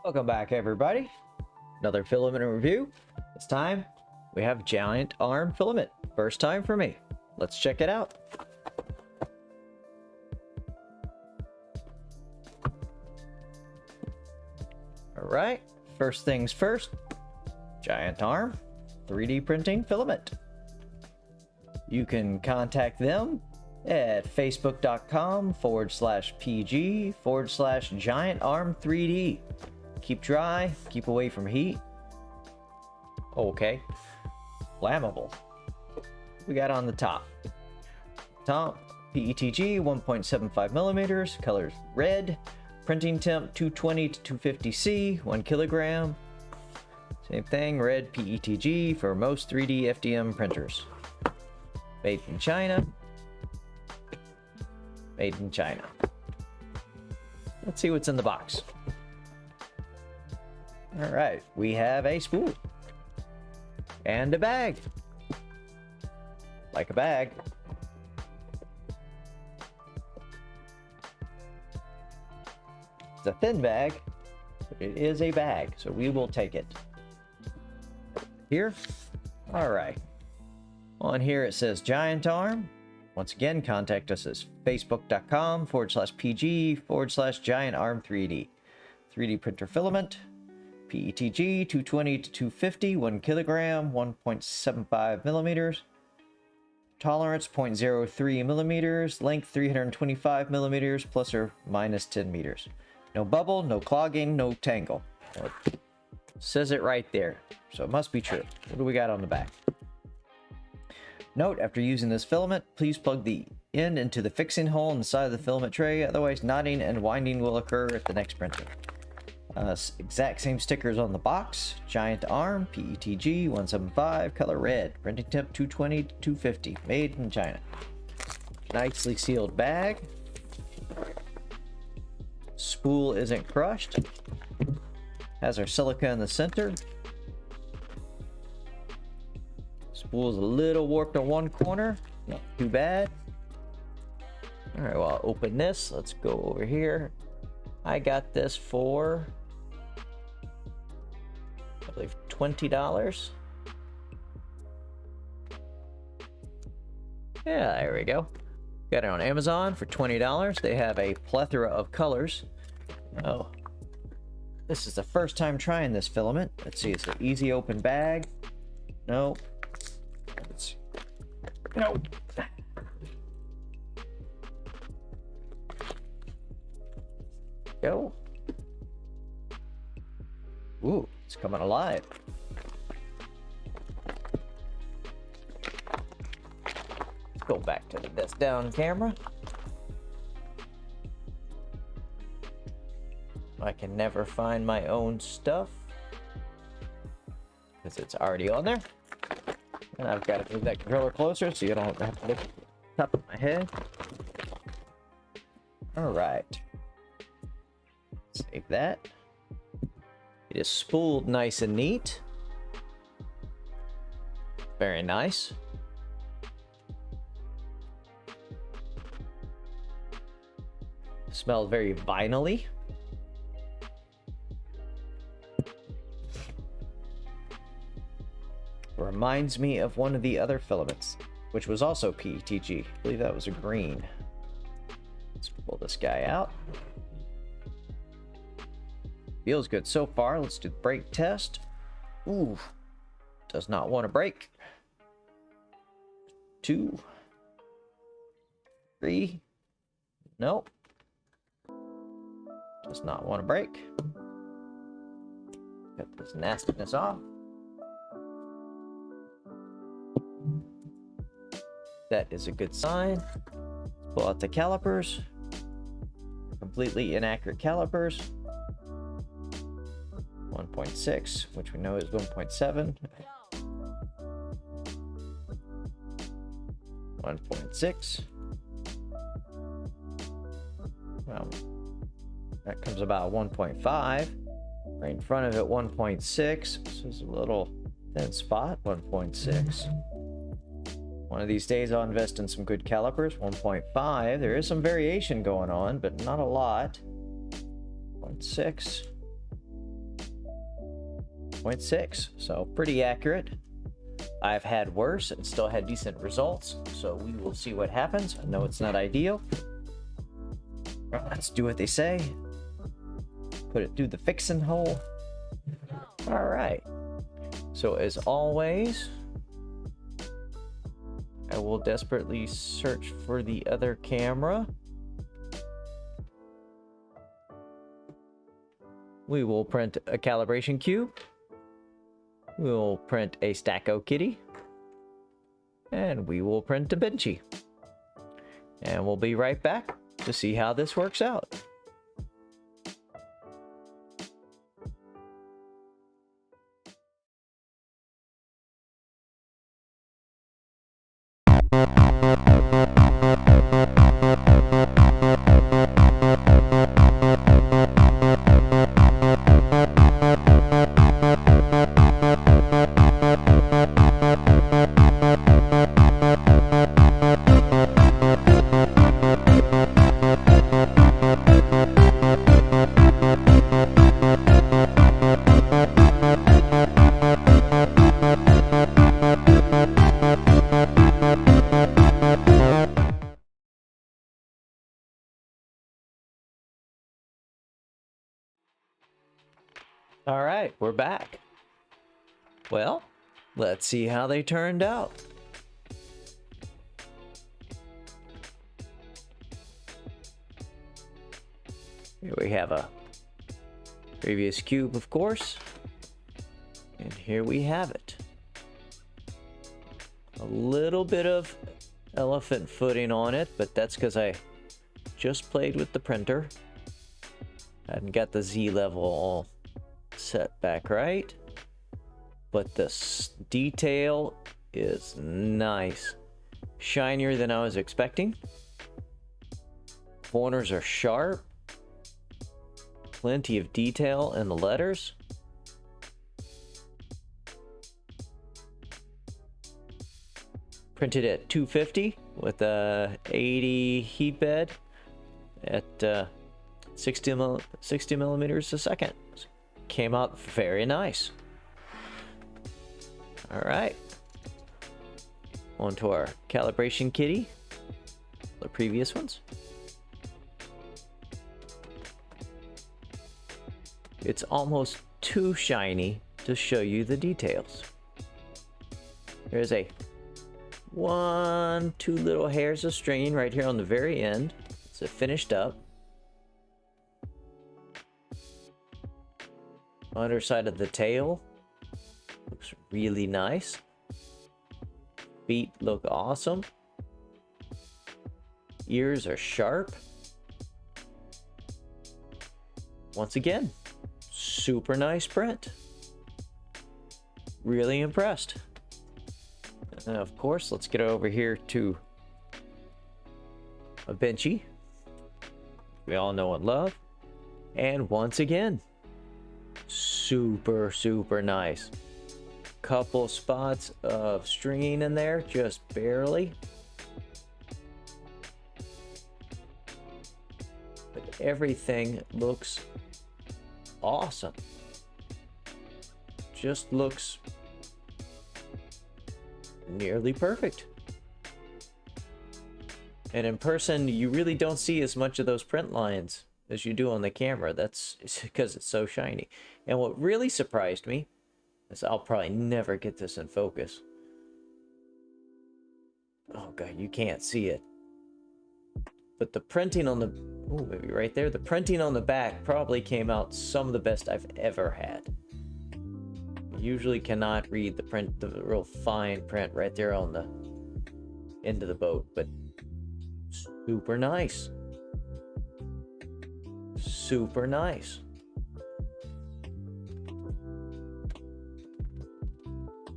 Welcome back, everybody. Another filament review. This time we have GIANTARM filament. First time for me. Let's check it out. All right, first things first, GIANTARM 3D printing filament. You can contact them at facebook.com/pg/GIANTARM3D. Keep dry, keep away from heat. Okay. Flammable. We got on the top. PETG 1.75 millimeters, colors red. Printing temp 220 to 250 C, 1 kilogram. Same thing, red PETG for most 3D FDM printers. Made in China. Made in China. Let's see what's in the box. All right, we have a spool and a bag. Like a bag. It's a thin bag, but it is a bag, so we will take it. Here, all right. On here it says GIANTARM. Once again, contact us at facebook.com/pg/GIANTARM3D. 3D printer filament. PETG 220 to 250, 1 kilogram, 1.75 millimeters. Tolerance 0.03 millimeters. Length 325 millimeters, plus or minus 10 meters. No bubble, no clogging, no tangle. Well, it says it right there, so it must be true. What do we got on the back? Note, after using this filament, please plug the end into the fixing hole in the side of the filament tray, otherwise knotting and winding will occur at the next printing. Exact same stickers on the box. GIANTARM, PETG 175, color red. Printing temp 220 to 250. Made in China. Nicely sealed bag. Spool isn't crushed. Has our silica in the center. Spool's a little warped on one corner. Not too bad. Alright, well, I'll open this. Let's go over here. I got this for, I believe, $20. Yeah, there we go. Got it on Amazon for $20. They have a plethora of colors. Oh, this is the first time trying this filament. Let's see, it's an easy open bag. No. Let's see. No. Go. Ooh, it's coming alive. Let's go back to this down camera. I can never find my own stuff because it's already on there. And I've got to move that controller closer so you don't have to look at the top of my head. All right. Save that. It is spooled nice and neat. Very nice. Smells very vinyl-y. Reminds me of one of the other filaments, which was also PETG. I believe that was a green. Let's pull this guy out. Feels good so far. Let's do the brake test. Ooh, does not want to break. 2, 3. Nope. Does not want to break. Got this nastiness off. That is a good sign. Let's pull out the calipers. Completely inaccurate calipers. 1.6, which we know is 1.7. 1.6. Well, that comes about 1.5. Right in front of it, 1.6. This is a little Thin spot, 1.6. One of these days I'll invest in some good calipers, 1.5. There is some variation going on, but not a lot. 0.6. 0.6, so pretty accurate. I've had worse and still had decent results, so we will see what happens. I know it's not ideal. Let's do what they say. Put it through the fixing hole. All right. So as always, I will desperately search for the other camera. We will print a calibration cube. We'll print a Stacko kitty. And we will print a Benchy. And we'll be right back to see how this works out. All right, we're back. Well, let's see how they turned out. Here we have a previous cube, of course. And here we have it. A little bit of elephant footing on it, but that's because I just played with the printer. Hadn't got the Z level all set back right, but the detail is nice, shinier than I was expecting. Corners are sharp, plenty of detail in the letters. Printed at 250 with a 80 heat bed at 60 millimeters a second. Came out very nice. All right, on to our calibration kitty, the previous ones. It's almost too shiny to show you the details. There's a 2 little hairs of string right here on the very end. It's a finished up. Underside of the tail looks really nice. Feet look awesome. Ears are sharp. Once again, super nice print. Really impressed. And of course, let's get over here to a Benchy. We all know and love. And once again, super nice. Couple spots of stringing in there, just barely. But everything looks awesome. Just looks nearly perfect. And in person, you really don't see as much of those print lines as you do on the camera. That's because it's so shiny. And what really surprised me is I'll probably never get this in focus. Oh god, you can't see it. But the printing on the, oh, maybe right there, the printing on the back probably came out some of the best I've ever had. You usually cannot read the print, the real fine print right there on the end of the boat, but super nice. Super nice.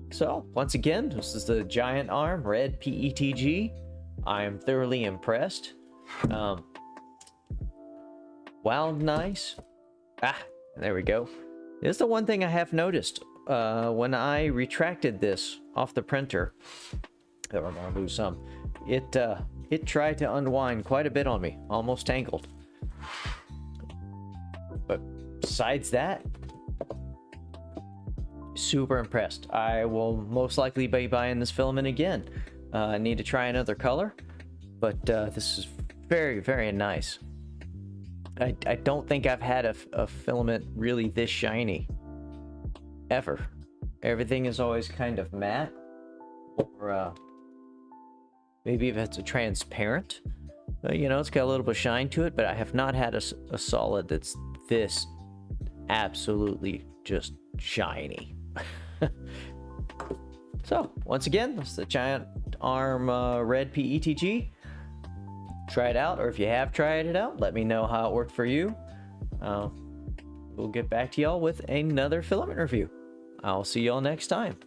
So, once again, this is the GIANTARM Red PETG. I am thoroughly impressed. Wound nice. There we go. This is the one thing I have noticed. when I retracted this off the printer, we're gonna lose some. It tried to unwind quite a bit on me, almost tangled. But besides that, super impressed. I will most likely be buying this filament again. I need to try another color, but this is very, very nice. I don't think I've had a filament really this shiny ever. Everything is always kind of matte, or maybe if it's a transparent, you know, it's got a little bit of shine to it, but I have not had a solid that's this absolutely just shiny. So once again, that's the GIANTARM red PETG. Try it out, or if you have tried it out, let me know how it worked for you. We'll get back to y'all with another filament review. I'll see y'all next time.